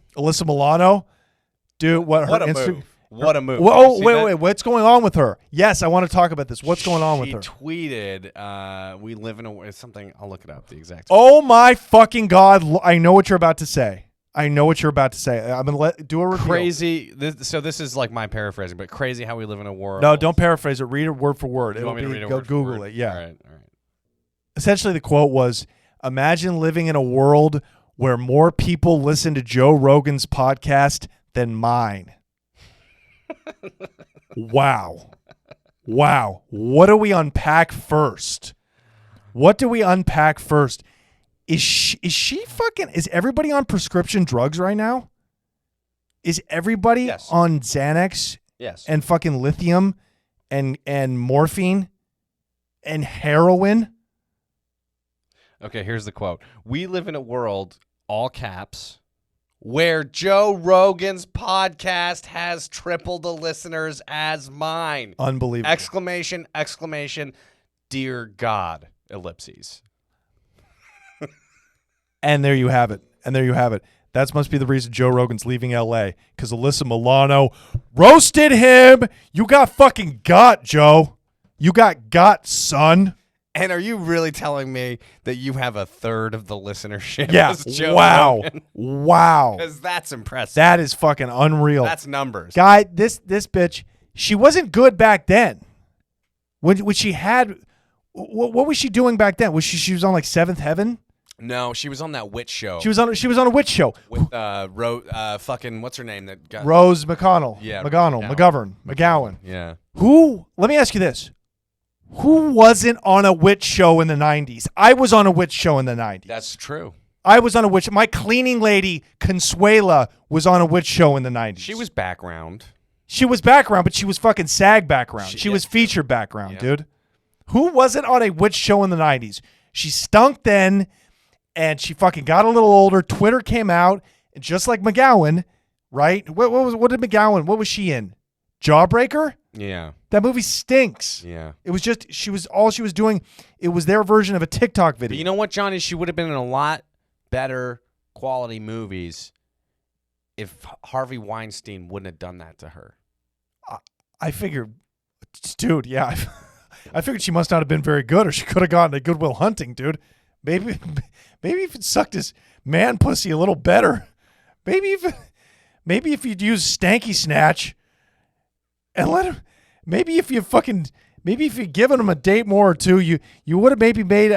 Speaker 1: Dude, what
Speaker 2: a move. What a move.
Speaker 1: Whoa, wait, what's going on with her? Yes, I want to talk about this. What's going on with her?
Speaker 2: She tweeted, we live in a something, I'll look it up, the exact.
Speaker 1: Oh my fucking God, I know what you're about to say. I'm going to do a review.
Speaker 2: Crazy. This is like my paraphrasing, but crazy how we live in a world.
Speaker 1: No, don't paraphrase it. Read it word for word.
Speaker 2: You want me to read it word
Speaker 1: Google
Speaker 2: for word?
Speaker 1: it. Yeah.
Speaker 2: All right.
Speaker 1: Essentially, the quote was, imagine living in a world where more people listen to Joe Rogan's podcast than mine. Wow. What do we unpack first? Is everybody on prescription drugs right now? Is everybody on Xanax?
Speaker 2: Yes.
Speaker 1: And fucking lithium and morphine? and heroin.
Speaker 2: Okay, here's the quote. We live in a world, all caps, where Joe Rogan's podcast has triple the listeners as mine.
Speaker 1: Unbelievable.
Speaker 2: Exclamation, exclamation, dear God, ellipses.
Speaker 1: And there you have it. That must be the reason Joe Rogan's leaving L.A. because Alyssa Milano roasted him. You got fucking got, Joe. You got, son.
Speaker 2: And are you really telling me that you have a third of the listenership?
Speaker 1: Yeah.
Speaker 2: As Joe
Speaker 1: Wow.
Speaker 2: Rogan?
Speaker 1: Wow.
Speaker 2: Because that's impressive.
Speaker 1: That is fucking unreal.
Speaker 2: That's numbers.
Speaker 1: Guy, this bitch, she wasn't good back then. When she had, what was she doing back then? She was on like Seventh Heaven?
Speaker 2: No, she was on that witch show.
Speaker 1: She was on a witch show
Speaker 2: with fucking what's her name that got
Speaker 1: Rose McConnell.
Speaker 2: Yeah,
Speaker 1: McGowan.
Speaker 2: Yeah.
Speaker 1: Who? Let me ask you this: who wasn't on a witch show in the 90s? I was on a witch show in the 90s.
Speaker 2: That's true.
Speaker 1: I was on a witch. My cleaning lady Consuela was on a witch show in the 90s.
Speaker 2: She was background.
Speaker 1: She was background, but she was fucking SAG background. She was featured background, dude. Who wasn't on a witch show in the 90s? She stunk then. And she fucking got a little older. Twitter came out, and just like McGowan, right? What did McGowan? What was she in? Jawbreaker?
Speaker 2: Yeah.
Speaker 1: That movie stinks.
Speaker 2: Yeah.
Speaker 1: It was just all she was doing. It was their version of a TikTok video.
Speaker 2: But you know what, Johnny? She would have been in a lot better quality movies if Harvey Weinstein wouldn't have done that to her.
Speaker 1: I figured, dude. Yeah, I figured she must not have been very good, or she could have gotten a Good Will Hunting, dude. Maybe if it sucked his man pussy a little better. Maybe if you'd use Stanky Snatch and let him. Maybe if you'd given him a date more or two, you would have maybe made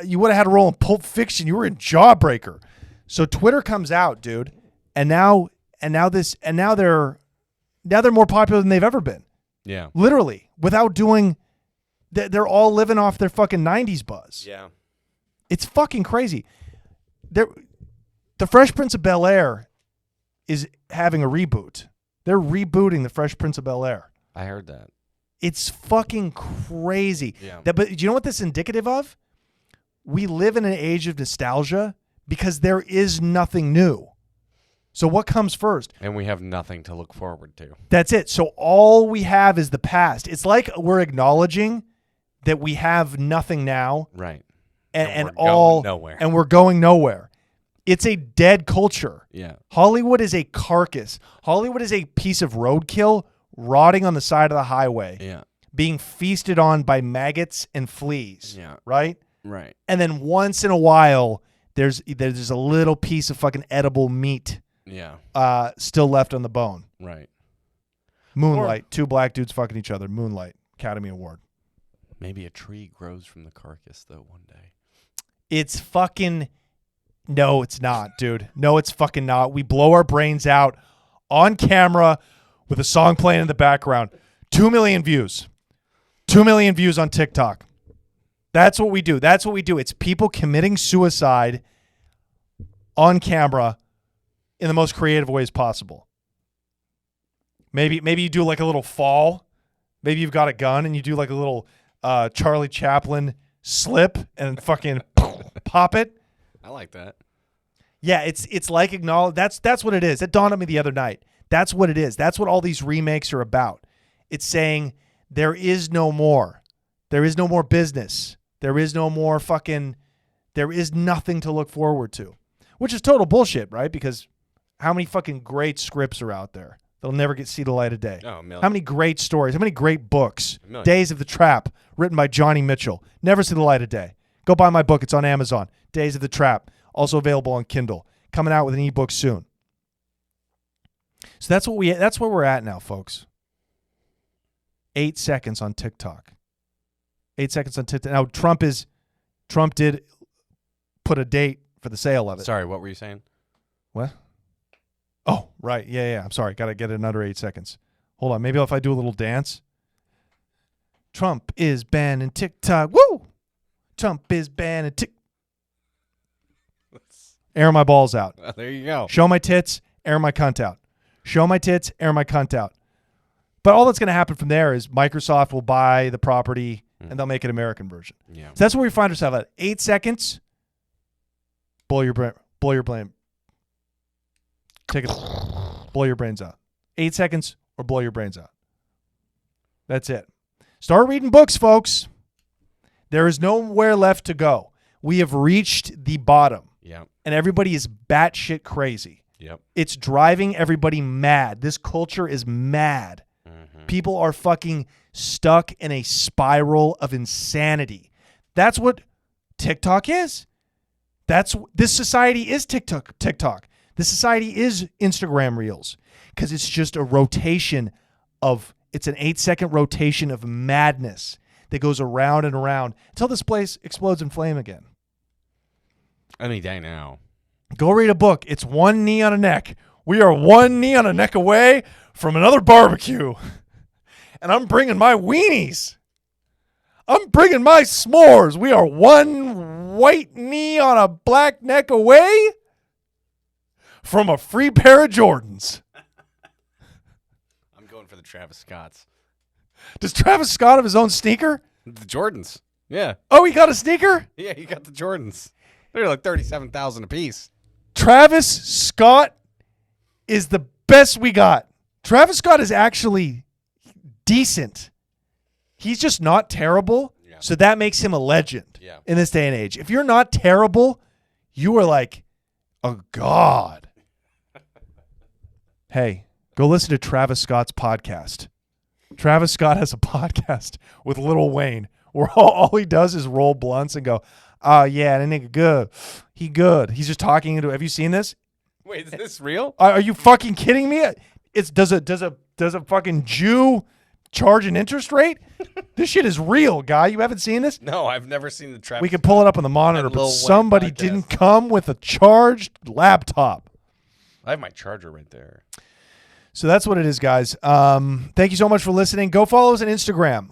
Speaker 1: you would have had a role in Pulp Fiction. You were in Jawbreaker. So Twitter comes out, dude, and now they're more popular than they've ever been.
Speaker 2: Yeah,
Speaker 1: literally, without doing. They're all living off their fucking 90s buzz.
Speaker 2: Yeah.
Speaker 1: It's fucking crazy. The Fresh Prince of Bel-Air is having a reboot. They're rebooting The Fresh Prince of Bel-Air.
Speaker 2: I heard that.
Speaker 1: It's fucking crazy.
Speaker 2: Yeah.
Speaker 1: But do you know what this is indicative of? We live in an age of nostalgia because there is nothing new. So what comes first?
Speaker 2: And we have nothing to look forward to.
Speaker 1: That's it. So all we have is the past. It's like we're acknowledging that we have nothing now.
Speaker 2: Right.
Speaker 1: And
Speaker 2: going nowhere.
Speaker 1: And we're going nowhere. It's a dead culture.
Speaker 2: Yeah.
Speaker 1: Hollywood is a carcass. Hollywood is a piece of roadkill rotting on the side of the highway.
Speaker 2: Yeah.
Speaker 1: Being feasted on by maggots and fleas.
Speaker 2: Yeah.
Speaker 1: Right?
Speaker 2: Right.
Speaker 1: And then once in a while, there's a little piece of fucking edible meat.
Speaker 2: Yeah.
Speaker 1: Still left on the bone.
Speaker 2: Right.
Speaker 1: Moonlight. Two black dudes fucking each other. Moonlight. Academy Award.
Speaker 2: Maybe a tree grows from the carcass, though, one day.
Speaker 1: It's fucking... No, it's not, dude. No, it's fucking not. We blow our brains out on camera with a song playing in the background. 2 million views. 2 million views on TikTok. That's what we do. That's what we do. It's people committing suicide on camera in the most creative ways possible. Maybe you do like a little fall. Maybe you've got a gun and you do like a little Charlie Chaplin slip and fucking pop it.
Speaker 2: I like that.
Speaker 1: Yeah, it's like acknowledge. That's what it is. It dawned on me the other night. That's what it is. That's what all these remakes are about. It's saying there is no more. There is no more business. There is no more fucking. There is nothing to look forward to, which is total bullshit, right? Because how many fucking great scripts are out there? They'll never see the light of day.
Speaker 2: Oh, a million.
Speaker 1: How many great stories? How many great books?
Speaker 2: A million.
Speaker 1: Days of the Trap, written by Johnny Mitchell. Never see the light of day. Go buy my book. It's on Amazon. Days of the Trap. Also available on Kindle. Coming out with an ebook soon. So that's where we're at now, folks. 8 seconds on TikTok. 8 seconds on TikTok. Now Trump did put a date for the sale of it.
Speaker 2: Sorry, what were you saying?
Speaker 1: What? Oh, right. Yeah. I'm sorry. Got to get it in under 8 seconds. Hold on. Maybe if I do a little dance. Trump is banning TikTok. Woo! Trump is banning TikTok. Air my balls out.
Speaker 2: There you go.
Speaker 1: Show my tits, air my cunt out. Show my tits, air my cunt out. But all that's going to happen from there is Microsoft will buy the property and they'll make an American version.
Speaker 2: Yeah.
Speaker 1: So that's where we find ourselves at. 8 seconds. Blow your brain. Take it. Blow your brains out. 8 seconds or blow your brains out. That's it. Start reading books, folks. There is nowhere left to go. We have reached the bottom.
Speaker 2: Yeah.
Speaker 1: And everybody is batshit crazy.
Speaker 2: Yep.
Speaker 1: It's driving everybody mad. This culture is mad.
Speaker 2: Mm-hmm.
Speaker 1: People are fucking stuck in a spiral of insanity. That's what TikTok is. This society is TikTok. This society is Instagram Reels, because it's just a rotation of, it's an 8-second rotation of madness that goes around and around until this place explodes in flame again.
Speaker 2: Any day now.
Speaker 1: Go read a book. It's one knee on a neck. We are one knee on a neck away from another barbecue. And I'm bringing my weenies. I'm bringing my s'mores. We are one white knee on a black neck away from a free pair of Jordans.
Speaker 2: I'm going for the Travis Scotts.
Speaker 1: Does Travis Scott have his own sneaker?
Speaker 2: The Jordans. Yeah.
Speaker 1: Oh, he got a sneaker?
Speaker 2: Yeah, you got the Jordans. They're like $37,000 a piece.
Speaker 1: Travis Scott is the best we got. Travis Scott is actually decent. He's just not terrible.
Speaker 2: Yeah.
Speaker 1: So that makes him a legend
Speaker 2: Yeah.
Speaker 1: in this day and age. If you're not terrible, you are like a god. Hey, go listen to Travis Scott's podcast. Travis Scott has a podcast with Lil Wayne where all he does is roll blunts and go, oh, yeah, that nigga good. He good. He's just talking into. Have you seen this?
Speaker 2: Wait, is this real?
Speaker 1: Are you fucking kidding me? It's does a fucking Jew charge an interest rate? This shit is real, guy. You haven't seen this?
Speaker 2: No, I've never seen the Travis.
Speaker 1: We could pull it up on the monitor,
Speaker 2: and
Speaker 1: but
Speaker 2: Lil Wayne
Speaker 1: somebody
Speaker 2: podcast.
Speaker 1: didn't come with a charged laptop.
Speaker 2: I have my charger right there.
Speaker 1: So that's what it is, guys. Thank you so much for listening. Go follow us on Instagram.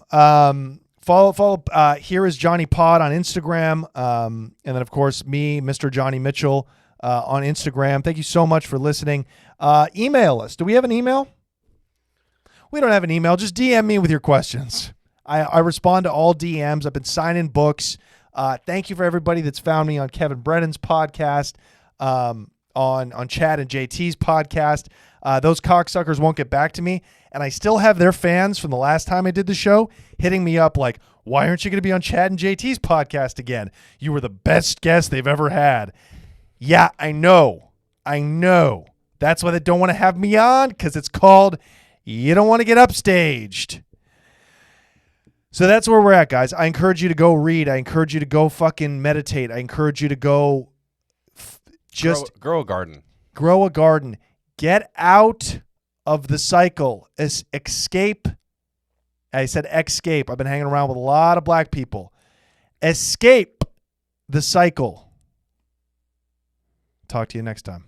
Speaker 1: Follow Here is Johnny Pod on Instagram. And then, of course, me, Mr. Johnny Mitchell, on Instagram. Thank you so much for listening. Email us. Do we have an email? We don't have an email. Just DM me with your questions. I respond to all DMs. I've been signing books. Thank you for everybody that's found me on Kevin Brennan's podcast, on Chad and JT's podcast. Those cocksuckers won't get back to me. And I still have their fans from the last time I did the show hitting me up like, why aren't you going to be on Chad and JT's podcast again? You were the best guest they've ever had. Yeah, I know. That's why they don't want to have me on, because it's called You Don't Want to Get Upstaged. So that's where we're at, guys. I encourage you to go read. I encourage you to go fucking meditate. I encourage you to go just
Speaker 2: grow a garden.
Speaker 1: Grow a garden. Get out of the cycle. Escape. I said escape. I've been hanging around with a lot of black people. Escape the cycle. Talk to you next time.